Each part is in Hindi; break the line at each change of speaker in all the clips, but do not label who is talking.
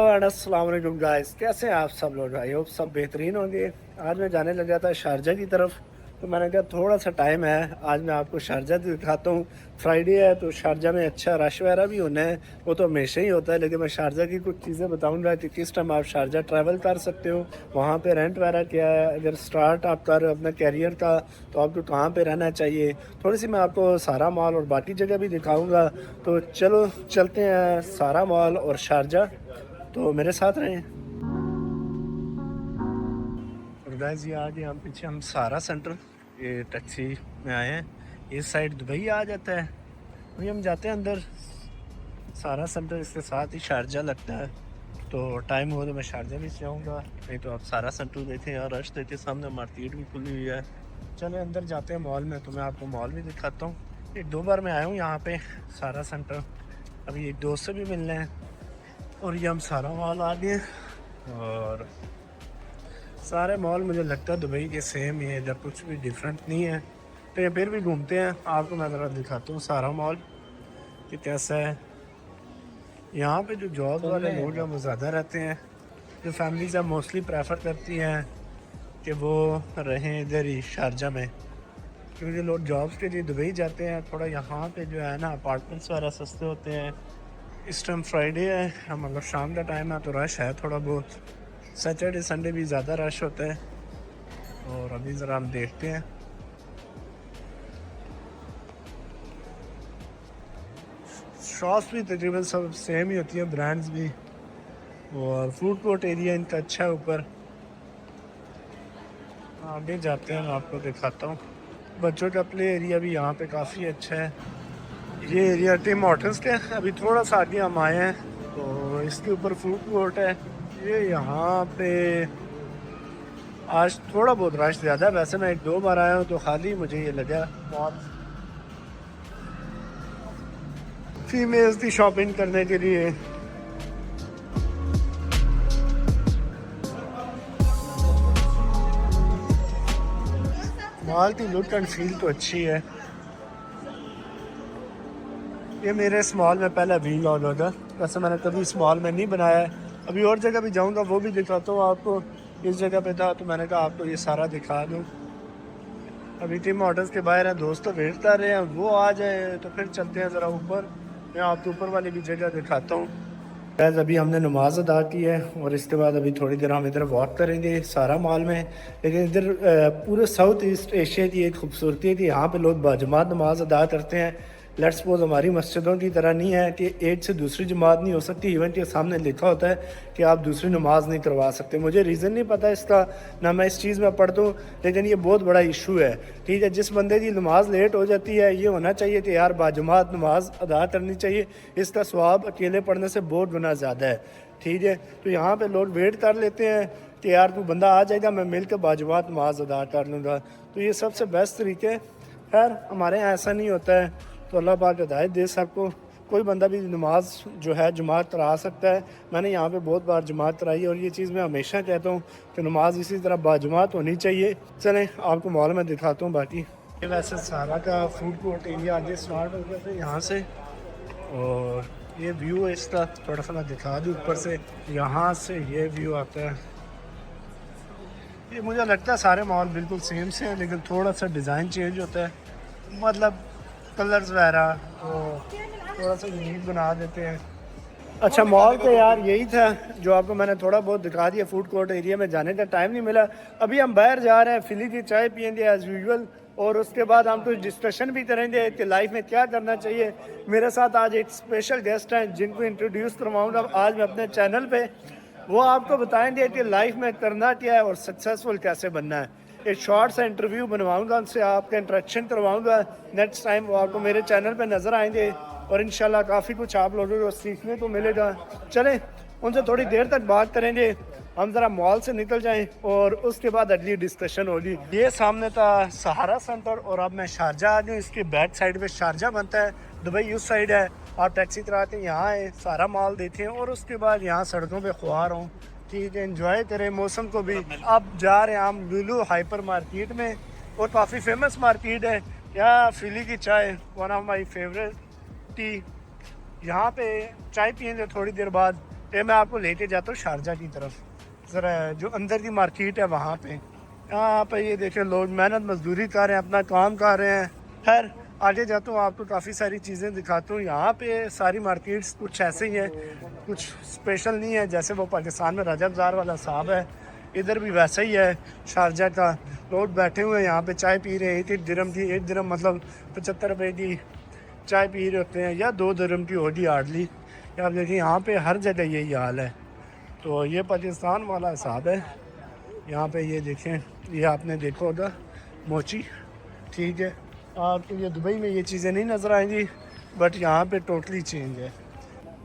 एंड अस्सलाम वालेकुम गाइस, कैसे हैं आप सब लोग? आई होप सब बेहतरीन होंगे। आज मैं जाने लगा था शारजा की तरफ, तो मैंने कहा थोड़ा सा टाइम है, आज मैं आपको शारजा दिखाता हूँ। फ्राइडे है तो शारजा में अच्छा रश वगैरह भी होना है, वो तो हमेशा ही होता है। लेकिन मैं शारजा की कुछ चीज़ें बताऊँगा कि किस टाइम आप शारजा ट्रैवल कर सकते हो, वहाँ पे रेंट वगैरह क्या है, अगर स्टार्ट आप कर अपना कैरियर का तो आपको कहाँ पे रहना चाहिए। थोड़ी सी मैं आपको सारा मॉल और बाकी जगह भी दिखाऊँगा। तो चलो चलते हैं सारा मॉल और शारजा, तो मेरे साथ रहें। और गाइस ये आगे हम पीछे हम सारा सेंटर ये टैक्सी में आए हैं। इस साइड दुबई आ जाता है, अभी हम जाते हैं अंदर। सारा सेंटर इसके साथ ही शारजा लगता है, तो टाइम हो तो मैं शारजा भी जाऊँगा, नहीं तो आप सारा सेंटर देखें। यार रश देते, सामने मार्केट भी खुली हुई है। चले अंदर जाते हैं मॉल में, तो मैं आपको मॉल भी दिखाता हूँ। एक दो बार मैं आया हूँ यहाँ पे सारा सेंटर, अभी एक दोस्त से भी मिलने हैं। और ये हम सारा मॉल आ गए, और सारे मॉल मुझे लगता है दुबई के सेम ही है, इधर कुछ भी डिफरेंट नहीं है। तो ये फिर भी घूमते हैं, आपको मैं ज़रा दिखाता हूँ सारा मॉल कि कैसा है। यहाँ पे जो जॉब वाले लोग हैं वो ज़्यादा रहते हैं, जो फैमिलीज हैं मोस्टली प्रेफर करती हैं कि वो रहें इधर ही शारजा में, क्योंकि लोग जॉब्स के लिए दुबई जाते हैं। थोड़ा यहाँ पे जो है ना अपार्टमेंट्स वगैरह सस्ते होते हैं। इस टाइम फ्राइडे है, मतलब शाम का टाइम है, तो रश है थोड़ा बहुत। सैटरडे संडे भी ज़्यादा रश होता है। और अभी ज़रा हम देखते हैं। शॉप्स भी तकरीबन सब सेम ही होती हैं, ब्रांड्स भी। और फूड कोर्ट एरिया इनका अच्छा है ऊपर। आगे जाते हैं, मैं आपको दिखाता हूँ। बच्चों का प्ले एरिया भी यहाँ पे काफ़ी अच्छा है। ये एरिया टिम हॉर्टन्स के अभी थोड़ा सा आगे हम आए हैं, तो इसके ऊपर फूड कोर्ट है। ये यहाँ पे आज थोड़ा बहुत रश ज़्यादा है, वैसे मैं एक दो बार आया हूँ तो खाली मुझे ये लगा। बहुत फीमेल्स की शॉपिंग करने के लिए। मॉल की लुक एंड फील तो अच्छी है। ये मेरे इस मॉल में पहला व्लॉग होगा, वैसे मैंने कभी इस मॉल में नहीं बनाया है। अभी और जगह भी जाऊंगा, वो भी दिखाता हूँ आपको। इस जगह पे था तो मैंने कहा आपको ये सारा दिखा दूँ। अभी टिम हॉटल्स के बाहर हैं, दोस्त तो वेट कर रहे हैं, वो आ जाए तो फिर चलते हैं ज़रा ऊपर। मैं आपको ऊपर वाली भी जगह दिखाता हूँ। गैस अभी हमने नमाज अदा की है, और इसके बाद अभी थोड़ी देर हम इधर वॉक करेंगे सारा मॉल में। लेकिन इधर पूरे साउथ ईस्ट एशिया की एक खूबसूरती है कि यहाँ पे लोग बाजमात नमाज अदा करते हैं। लेट्स सपोज हमारी मस्जिदों की तरह नहीं है कि एक से दूसरी जमात नहीं हो सकती। इवन के सामने लिखा होता है कि आप दूसरी नमाज नहीं करवा सकते। मुझे रीज़न नहीं पता इसका, ना मैं इस चीज़ में पढ़ता हूँ, लेकिन ये बहुत बड़ा इशू है। ठीक है, जिस बंदे की नमाज लेट हो जाती है, ये होना चाहिए कि यार बाजमात नमाज अदा करनी चाहिए। इसका स्वाब अकेले पढ़ने से बहुत गुना ज़्यादा है। ठीक है, तो यहाँ पे लोग वेट कर लेते हैं कि यार तू बंदा आ जाएगा, मैं मिल कर बाजमात नमाज अदा कर लूँगा। तो ये सबसे बेस्ट तरीके। खैर हमारे यहाँ ऐसा नहीं होता है, तो अल्लाह पाक हिदायत दे सबको। कोई बंदा भी नमाज जो है जमात करा सकता है। मैंने यहाँ पे बहुत बार जमात कराई है, और ये चीज़ मैं हमेशा कहता हूँ कि नमाज इसी तरह बाजमात होनी चाहिए। चलें आपको मॉल में दिखाता हूँ बाकी। ये वैसे सारा का फूड कोर्ट एरिया आगे स्टार्ट हो गया था यहाँ से, और ये व्यू है इसका, थोड़ा सा मैं दिखा दूँ ऊपर से। यहाँ से ये व्यू आता है। ये मुझे लगता है सारे मॉल बिल्कुल सेम से हैं, लेकिन थोड़ा सा डिज़ाइन चेंज होता है, मतलब कलर्स वगैरह तो थोड़ा सा यूनिक बना देते हैं। अच्छा मॉल तो यार यही था जो आपको मैंने थोड़ा बहुत दिखा दिया। फूड कोर्ट एरिया में जाने का टाइम नहीं मिला। अभी हम बाहर जा रहे हैं, फिली की चाय पियेंगे एज यूजुअल, और उसके बाद हम कुछ डिस्कशन भी करेंगे कि लाइफ में क्या करना चाहिए। मेरे साथ आज एक स्पेशल गेस्ट हैं जिनको इंट्रोड्यूस करवाऊँगा आज मैं अपने चैनल पर। वो आपको बताएंगे कि लाइफ में करना क्या है और सक्सेसफुल कैसे बनना है। एक शॉर्ट सा इंटरव्यू बनवाऊंगा उनसे, आपका इंट्रैक्शन करवाऊंगा। नेक्स्ट टाइम वो आपको मेरे चैनल पे नज़र आएंगे, और इंशाल्लाह काफ़ी कुछ आप लोगों को सीखने को मिलेगा। चलें उनसे थोड़ी देर तक बात करेंगे। हम ज़रा मॉल से निकल जाएं और उसके बाद अगली डिस्कशन होगी। ये सामने था सहारा सेंटर, और अब मैं शारजा आ गई। इसके बैक साइड पे शारजा बनता है, दुबई उस साइड है। आप टैक्सी कराते हैं यहाँ आए, सारा मॉल देखें, और उसके बाद यहाँ सड़कों पे खुआर हों। ठीक है, एंजॉय करें मौसम को भी। अब जा रहे हैं हम लुलु हाइपर मार्केट में, और काफ़ी फेमस मार्केट है। यहाँ फिली की चाय one of my favourite T. यहाँ पे चाय पियेंगे, थोड़ी देर बाद ये मैं आपको लेके जाता हूँ शारजा की तरफ, ज़रा जो अंदर की मार्केट है वहाँ पे। यहाँ पे ये देखें लोग मेहनत मजदूरी कर रहे हैं, अपना काम कर रहे हैं। खैर आगे जाता हूँ, आपको काफ़ी सारी चीज़ें दिखाता हूँ। यहाँ पे सारी मार्केट्स कुछ ऐसे ही हैं, कुछ स्पेशल नहीं है। जैसे वो पाकिस्तान में रजब ज़ार वाला साहब है, इधर भी वैसा ही है शारजा का। लोग बैठे हुए हैं यहाँ पे, चाय पी रहे हैं। 1 दिरहम की, 1 दिरहम मतलब 75 रुपये की चाय पी रहे होते हैं, या 2 दिरहम की होगी हार्डली। आप देखिए यहाँ पे हर जगह यही हाल है। तो ये पाकिस्तान वाला हिसाब है। यहाँ पे ये देखें, ये आपने देखा होगा मोची, ठीक है। आपको ये दुबई में ये चीज़ें नहीं नज़र आएंगी, बट यहाँ पे टोटली चेंज है।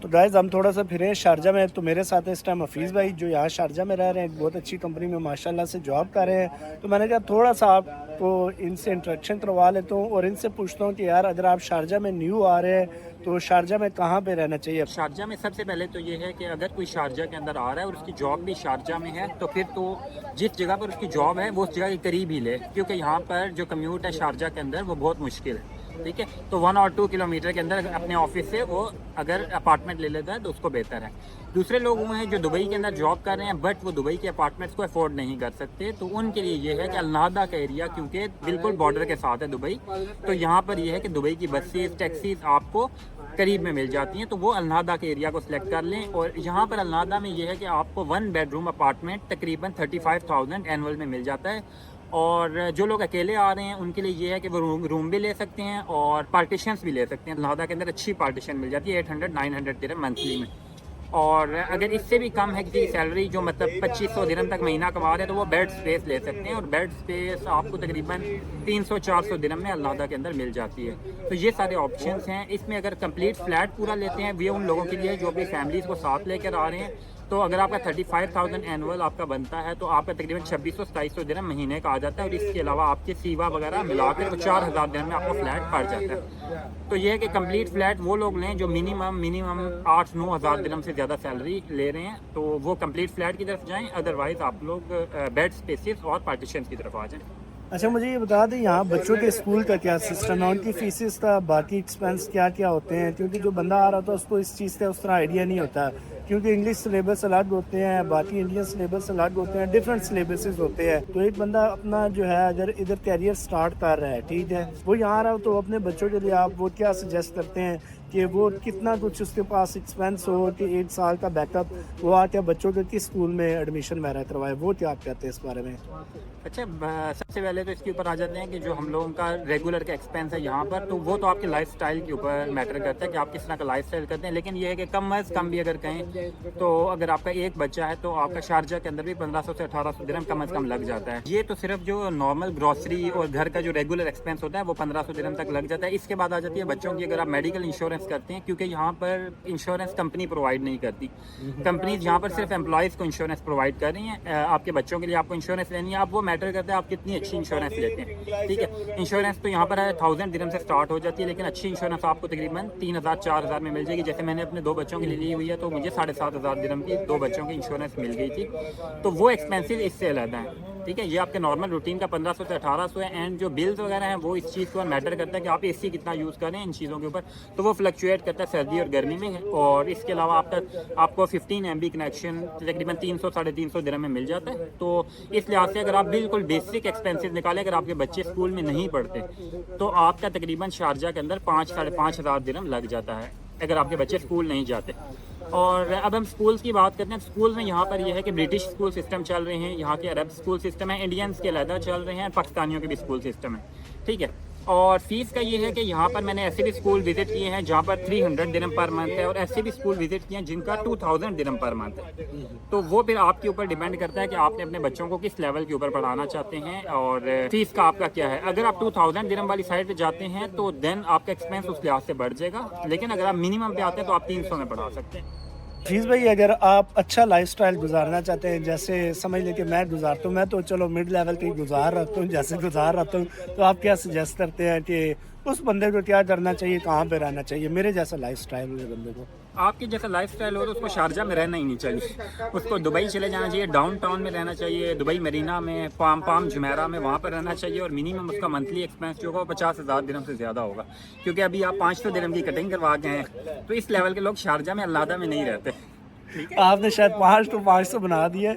तो गाइज़ हम थोड़ा सा फिरें शारजा में। तो मेरे साथ है इस टाइम हफीज़ भाई, जो यहाँ शारजा में रह रहे हैं, बहुत अच्छी कंपनी में माशाल्लाह से जॉब कर रहे हैं। तो मैंने कहा थोड़ा सा आपको इनसे इंट्रैक्शन करवा लेता हूँ और इनसे पूछता हूँ कि यार अगर आप शारजा में न्यू आ रहे हैं तो शारजा में कहाँ पे रहना चाहिए।
शारजा में सबसे पहले तो ये है कि अगर कोई शारजा के अंदर आ रहा है और उसकी जॉब भी शारजा में है, तो फिर तो जिस जगह पर उसकी जॉब है वो उस जगह के करीब ही ले, क्योंकि यहाँ पर जो कम्यूट है शारजा के अंदर वो बहुत मुश्किल है। ठीक है, तो 1 और 2 किलोमीटर के अंदर अपने ऑफिस से वो अगर अपार्टमेंट ले लेता है तो उसको बेहतर है। दूसरे लोग वो हैं जो दुबई के अंदर जॉब कर रहे हैं, बट वो दुबई के अपार्टमेंट्स को अफोर्ड नहीं कर सकते, तो उनके लिए ये है कि अलनादा का एरिया, क्योंकि बिल्कुल बॉर्डर के साथ है दुबई, तो यहाँ पर ये है कि दुबई की बसेस टैक्सीज आपको करीब में मिल जाती हैं। तो वो अलनादा के एरिया को सिलेक्ट कर लें। और यहाँ पर अलनादा में ये है कि आपको 1 बेडरूम अपार्टमेंट तकरीबन 35,000 एनुअल में मिल जाता है। और जो लोग अकेले आ रहे हैं उनके लिए ये है कि वो रूम भी ले सकते हैं और पार्टीशंस भी ले सकते हैं। अलनादा के अंदर अच्छी पार्टीशन मिल जाती है 800-900 दिरहम मंथली में। और अगर इससे भी कम है किसी की सैलरी, जो मतलब 2500 दिरहम तक महीना कमा रहे हैं, तो वो बेड स्पेस ले सकते हैं। और बेड स्पेस आपको तकरीबन 300-400 दिरहम में अलनादा के अंदर मिल जाती है। तो ये सारे ऑप्शंस हैं। इसमें अगर कंप्लीट फ्लैट पूरा लेते हैं, ये उन लोगों के लिए जो अपनी फैमिलीज़ को साथ लेकर आ रहे हैं। तो अगर आपका 35,000 एनुअल आपका बनता है, तो आपका तकरीबन 2600-2700 दिरहम महीने का आ जाता है। और इसके अलावा आपके सीवा वगैरह मिलाकर तो 4,000 दिरहम में आपको फ्लैट पड़ जाता है। तो ये है कि कंप्लीट फ्लैट वो लोग लें जो मिनिमम 8-9 हज़ार दिरहम से ज़्यादा सैलरी ले रहे हैं, तो वो कंप्लीट फ्लैट की तरफ जाएँ। अदरवाइज़ आप लोग बेड स्पेसिस और पार्टीशन की तरफ आ जाएँ।
अच्छा मुझे ये बता दें, यहाँ बच्चों के स्कूल का क्या सिस्टम है, उनकी फीसिस का बाकी एक्सपेंस क्या क्या होते हैं? क्योंकि जो बंदा आ रहा था उसको इस चीज़ का उस तरह आइडिया नहीं होता, क्योंकि इंग्लिश सिलेबस अलग होते हैं, बाकी इंडियन सिलेबस अलग होते हैं, डिफरेंट सिलेबसेस होते हैं। तो एक बंदा अपना जो है अगर इधर कैरियर स्टार्ट कर रहा है, ठीक है, वो यहाँ आ रहा हो, तो अपने बच्चों के लिए आप वो क्या सजेस्ट करते हैं कि वो कितना कुछ उसके पास एक्सपेंस हो कि 1 साल का बैकअप वो आके बच्चों के किस स्कूल में एडमिशन वगैरह करवाए, वो क्या आप कहते हैं इस बारे में?
अच्छा, सबसे पहले तो इसके ऊपर आ जाते हैं कि जो हम लोगों का रेगुलर का एक्सपेंस है यहाँ पर, तो वो तो आपके लाइफस्टाइल के ऊपर मैटर करता है कि आप किस तरह का लाइफस्टाइल करते हैं। लेकिन ये है कि कम अज़ कम भी अगर कहें तो अगर आपका एक बच्चा है तो आपका शारजा के अंदर भी 1500 से 1800 दिरहम कम अज़ कम लग जाता है। ये तो सिर्फ जो नॉर्मल ग्रॉसरी और घर का जो रेगुलर एक्सपेंस होता है वो 1500 दिरहम तक लग जाता है। इसके बाद आ जाती है बच्चों की, अगर आप मेडिकल इंश्योरेंस करते हैं, क्योंकि यहाँ पर इंश्योरेंस कंपनी प्रोवाइड नहीं करती। कंपनीज यहाँ पर सिर्फ एम्प्लॉयज़ को इंश्योरेंस प्रोवाइड कर रही हैं। आपके बच्चों के लिए आपको इंश्योरेंस लेनी है, आप वो मैटर करता है आप कितनी अच्छी इंश्योरेंस लेते हैं। ठीक है, इंश्योरेंस तो यहाँ पर है 1000 दिरहम से स्टार्ट हो जाती है, लेकिन अच्छी इंश्योरेंस आपको तकरीबन 3000-4000 में मिल जाएगी। जैसे मैंने अपने 2 बच्चों के लिए ली हुई है, तो मुझे 7500 दिरहम की 2 बच्चों की इंश्योरेंस मिल गई थी। तो वो एक्सपेंसिव इससे अलग है। ठीक है, ये आपके नॉर्मल रूटीन का 1500 से 1800 है। एंड जो बिल्स वगैरह हैं वो इस चीज़ को मैटर करता है कि आप एसी कितना यूज़ करें इन चीज़ों के ऊपर, तो वो फ्लक्चुएट करता है सर्दी और गर्मी में। और इसके अलावा आपको 15 MB कनेक्शन तकरीबन 300-350 दिरहम में मिल जाता है। तो इस लिहाज से अगर आप बिल्कुल बेसिक एक्सपेंसेस निकालें, अगर आपके बच्चे स्कूल में नहीं पढ़ते, तो आपका तकरीबन शारजा के अंदर 5-5.5 हज़ार दिरहम लग जाता है अगर आपके बच्चे स्कूल नहीं जाते। और अब हम स्कूल्स की बात करते हैं। स्कूल में यहाँ पर यह है कि ब्रिटिश स्कूल सिस्टम चल रहे हैं, यहाँ के अरब स्कूल सिस्टम है, इंडियंस के अलग चल रहे हैं, पाकिस्तानियों के भी स्कूल सिस्टम है। ठीक है, और फीस का ये है कि यहाँ पर मैंने ऐसे भी स्कूल विजिट किए हैं जहाँ पर 300 दिरहम पर मंथ है, और ऐसे भी स्कूल विजिट किए हैं जिनका 2000 दिरहम पर मंथ है। तो वो फिर आपके ऊपर डिपेंड करता है कि आपने अपने बच्चों को किस लेवल के ऊपर पढ़ाना चाहते हैं और फीस का आपका क्या है। अगर आप 2000 दिरहम वाली साइड पे जाते हैं तो देन आपका एक्सपेंस उस लिहाज से बढ़ जाएगा, लेकिन अगर आप मिनिमम पे आते हैं तो आप 300 में पढ़ा सकते हैं।
फीस भाई, अगर आप अच्छा लाइफस्टाइल गुजारना चाहते हैं, जैसे समझ लें कि मैं गुजारता हूँ, मैं तो चलो मिड लेवल पे गुजार रहा हूँ, जैसे गुजार रहा हूँ, तो आप क्या सजेस्ट करते हैं कि उस बंदे को क्या करना चाहिए, कहाँ पे रहना चाहिए, मेरे जैसा लाइफस्टाइल वाले बंदे को?
आपके जैसा लाइफस्टाइल हो तो उसको शारजा में रहना ही नहीं चाहिए, उसको दुबई चले जाना चाहिए, डाउनटाउन में रहना चाहिए, दुबई मरीना में, पाम जुमेरा में, वहाँ पर रहना चाहिए। और मिनिमम उसका मंथली एक्सपेंस जो होगा 50,000 दिरहम से ज़्यादा होगा, क्योंकि अभी आप 500 दिरहम की कटिंग करवा गए हैं, तो इस लेवल के लोग शारजा में अलनादा में नहीं रहते।
आपने शायद 5 तो 500 बना दिए।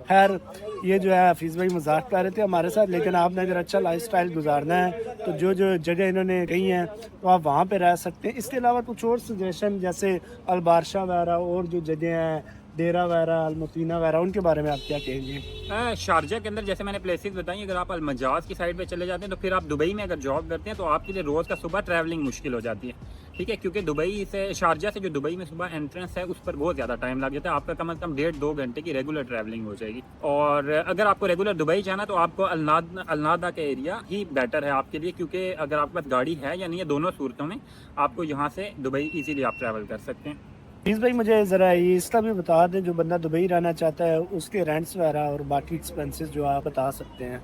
खैर ये जो है हफीज़ भाई मजाक कर रहे थे हमारे साथ, लेकिन आपने अगर अच्छा लाइफस्टाइल गुजारना है तो जो जो जगह इन्होंने कही हैं तो आप वहाँ पे रह सकते हैं। इसके अलावा कुछ और सजेशन जैसे अलबारशा वगैरह और जो जगह हैं डेरा वगैरह अलमतीना वगैरह, उनके बारे में आप क्या कहेंगे?
शारजा के अंदर जैसे मैंने प्लेसेस बताई, अगर आप अलमजाज की साइड पे चले जाते हैं तो फिर आप दुबई में अगर जॉब करते हैं तो आपके लिए रोज़ का सुबह ट्रैवलिंग मुश्किल हो जाती है, ठीक है, क्योंकि दुबई से शारजा से जो दुबई में सुबह एंट्रेंस है उस पर बहुत ज़्यादा टाइम लग जाता है। आपका कम से कम 1.5-2 घंटे की रेगुलर ट्रैवलिंग हो जाएगी। और अगर आपको रेगुलर दुबई जाना तो आपको अलनादा का एरिया ही बेटर है आपके लिए, क्योंकि अगर आपके पास गाड़ी है या नहीं है, दोनों सूरतों में आपको यहाँ से दुबई ईजीली आप ट्रैवल कर सकते हैं।
प्लीज़ भाई मुझे ज़रा ये इसका भी बता दें, जो बंदा दुबई रहना चाहता है उसके रेंट्स वगैरह और बाकी एक्सपेंसेस जो आप बता सकते हैं।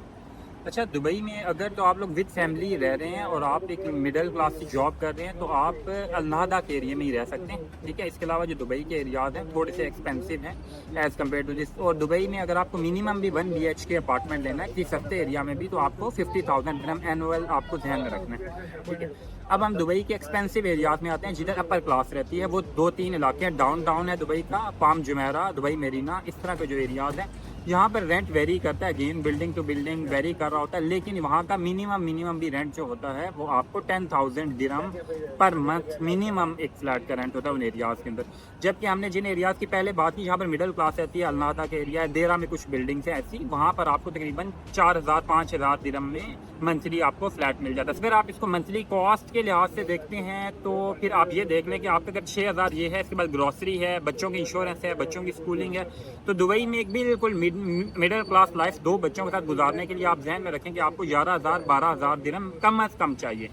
अच्छा, दुबई में अगर तो आप लोग विद फैमिली रह रहे हैं और आप एक मिडिल क्लास की जॉब कर रहे हैं तो आप अलनादा के एरिया में ही रह सकते हैं, ठीक है। इसके अलावा जो दुबई के एरियाज हैं थोड़े से एक्सपेंसिव हैं एज़ कम्पेयर टू दिस। और दुबई में अगर आपको मिनिमम भी 1 BHK अपार्टमेंट लेना है किसी सस्ते एरिया में भी, तो आपको 50,000 दिरहम एनुअल आपको ध्यान में रखना है, ठीक है। अब हम दुबई के एक्सपेंसिव एरियाज में आते हैं जिधर अपर क्लास रहती है। वो 2-3 इलाके हैं, डाउन टाउन है दुबई का, पाम जुमेरा, दुबई मेरीना, इस तरह के जो एरियाज हैं यहाँ पर रेंट वेरी करता है, again building to building vary कर रहा होता है, लेकिन वहाँ का मिनिमम भी रेंट जो होता है वो आपको 10,000 दिरहम पर मंथ मिनिमम एक फ्लैट का रेंट होता है उन एरियाज़ के अंदर। जबकि हमने जिन एरियाज़ की पहले बात की जहाँ पर मिडिल क्लास रहती है, अलनादा का एरिया है, देरा में कुछ बिल्डिंग्स हैं ऐसी, वहाँ पर आपको तकरीबन 4,000-5,000 दिरहम में मंथली आपको फ्लैट मिल जाता है। अगर आप इसको मंथली कॉस्ट के लिहाज से देखते हैं तो फिर आप ये देख लें कि आपका अगर 6,000 ये है, इसके बाद ग्रॉसरी है, बच्चों की इंश्योरेंस है, बच्चों की स्कूलिंग है, तो दुबई में एक बिल्कुल मिडिल क्लास लाइफ 2 बच्चों के साथ गुजारने के लिए आप ध्यान में रखें कि आपको 11,000-12,000 दिरहम कम से कम चाहिए,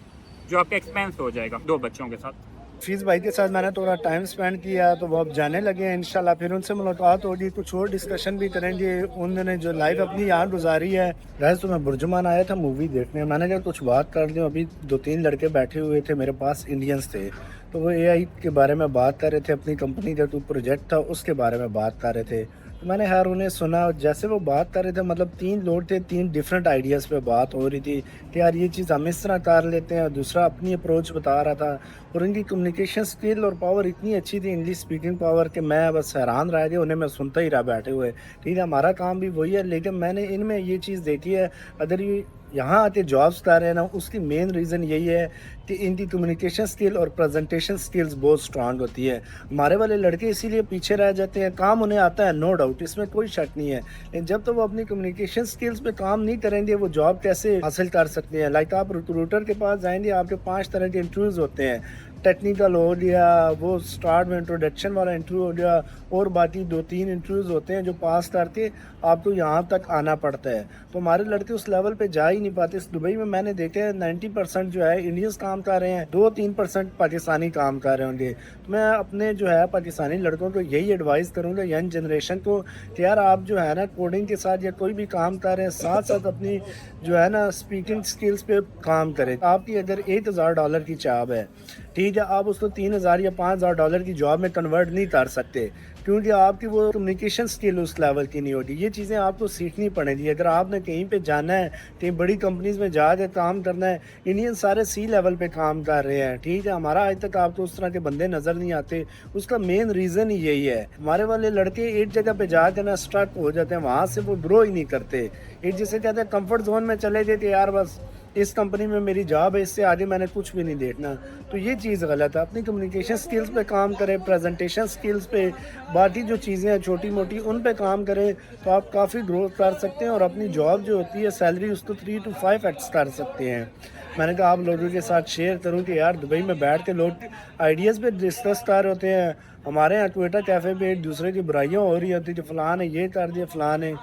जो आपका एक्सपेंस हो जाएगा 2 बच्चों के साथ।
फीस भाई के साथ मैंने थोड़ा टाइम स्पेंड किया तो वो अब जाने लगे हैं इंशाल्लाह, फिर उनसे मुलाकात होगी, कुछ और डिस्कशन भी करेंगे। उन्होंने जो लाइफ अपनी यहाँ गुजारी है। वैसे तो मैं बुर्जुमान आया था मूवी देखने, मैंने कहा कुछ बात कर दूँ। अभी 2-3 लड़के बैठे हुए थे मेरे पास, इंडियंस थे, तो वो AI के बारे में बात कर रहे थे, अपनी कंपनी का जो प्रोजेक्ट था उसके बारे में बात कर रहे थे। तो मैंने यार उन्हें सुना, जैसे वो बात कर रहे थे, मतलब 3 लोग थे, 3 डिफरेंट आइडियाज़ पे बात हो रही थी कि यार ये चीज़ हम इस तरह कर लेते हैं, दूसरा अपनी अप्रोच बता रहा था। और उनकी कम्युनिकेशन स्किल और पावर इतनी अच्छी थी, इंग्लिश स्पीकिंग पावर, कि मैं बस हैरान रह गया, उन्हें मैं सुनता ही रहा बैठे हुए। ठीक है, हमारा काम भी वही है, लेकिन मैंने इनमें ये चीज़ देखी है, अगर ये यहाँ आके जॉब्स कर रहे हैं ना, उसकी मेन रीज़न यही है कि इनकी कम्युनिकेशन स्किल और प्रेजेंटेशन स्किल्स बहुत स्ट्रांग होती है। हमारे वाले लड़के इसीलिए पीछे रह जाते हैं। काम उन्हें आता है, नो डाउट, इसमें कोई शक नहीं है, लेकिन जब तो वो अपनी कम्युनिकेशन स्किल्स पे काम नहीं करेंगे वो जॉब कैसे हासिल कर सकते हैं। लाइक आप रिक्रूटर के पास जाएंगे, आपके 5 तरह के इंटरव्यूज़ होते हैं, टेक्निकल हो गया, वो स्टार्ट में इंट्रोडक्शन वाला इंटरव्यू हो गया, और बाकी 2-3 इंटरव्यूज़ होते हैं जो पास करके आपको यहाँ तक आना पड़ता है। तो हमारे लड़के उस लेवल पे जा ही नहीं पाते। इस दुबई में मैंने देखा है 90% जो है इंडियंस काम कर रहे हैं, 2-3% पाकिस्तानी काम कर रहे होंगे। तो मैं अपने जो है पाकिस्तानी लड़कों को यही एडवाइस करूँगा, यंग जनरेशन को, कि यार आप जो है ना कोडिंग के साथ या कोई भी काम कर रहे हैं, साथ साथ अपनी जो है ना स्पीकिंग स्किल्स पे काम करें। आपकी अगर $1,000 की जॉब है, ठीक है, आप उसको 3,000 या $5,000 की जॉब में कन्वर्ट नहीं कर सकते, क्योंकि आपकी वो कम्युनिकेशन स्किल उस लेवल की नहीं होती। ये चीज़ें आपको सीखनी पड़ेंगी। अगर आपने कहीं पे जाना है, कहीं बड़ी कंपनीज़ में जाकर काम करना है, इंडियन सारे C लेवल पे काम कर रहे हैं, ठीक है, हमारा आज तक आपको उस तरह के बंदे नज़र नहीं आते। उसका मेन रीज़न ही यही है, हमारे वाले लड़के एक जगह पे जाकर ना स्ट्रक हो जाते हैं, वहाँ से वो ग्रो ही नहीं करते। एक जिसे कहते हैं कंफर्ट जोन में चले गए कि यार बस इस कंपनी में मेरी जॉब है, इससे आगे मैंने कुछ भी नहीं देखना। तो ये चीज़ गलत है। अपनी कम्युनिकेशन स्किल्स पे काम करें, प्रेजेंटेशन स्किल्स पे, बाकी जो चीज़ें हैं छोटी मोटी उन पे काम करें, तो आप काफ़ी ग्रोथ कर सकते हैं और अपनी जॉब जो होती है सैलरी उसको 3 to 5x कर सकते हैं। मैंने कहा आप लोगों के साथ शेयर करूं कि यार दुबई में बैठ के लोग आइडियाज़ पे डिस्कस कर रहे होते हैं। हमारे यहाँ ट्विटर कैफ़े पे एक दूसरे की बुराइयाँ हो रही होती, जो फ़लाँ ने ये कर दिया, फ़लाँ ने,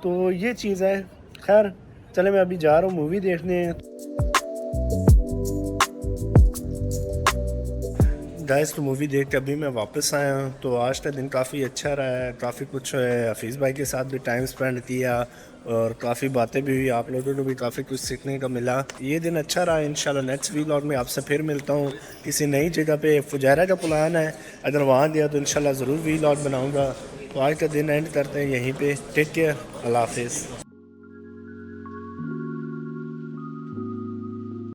तो ये चीज़ है। खैर चले, मैं अभी जा रहा हूँ मूवी देखने। गाइस तो मूवी देख के अभी मैं वापस आया हूँ। तो आज का दिन काफ़ी अच्छा रहा है, काफ़ी कुछ है, हफीज़ भाई के साथ भी टाइम स्पेंड किया और काफ़ी बातें भी हुई, आप लोगों को भी काफ़ी कुछ सीखने का मिला। ये दिन अच्छा रहा। इंशाल्लाह नेक्स्ट व्लॉग में आपसे फिर मिलता हूँ। किसी नई जगह पे फुजैरा का प्लान है, अगर वहाँ गया तो इंशाल्लाह ज़रूर व्लॉग बनाऊँगा। तो आज का दिन एंड करते हैं यहीं पे। टेक केयर, अल्लाह हाफिज़।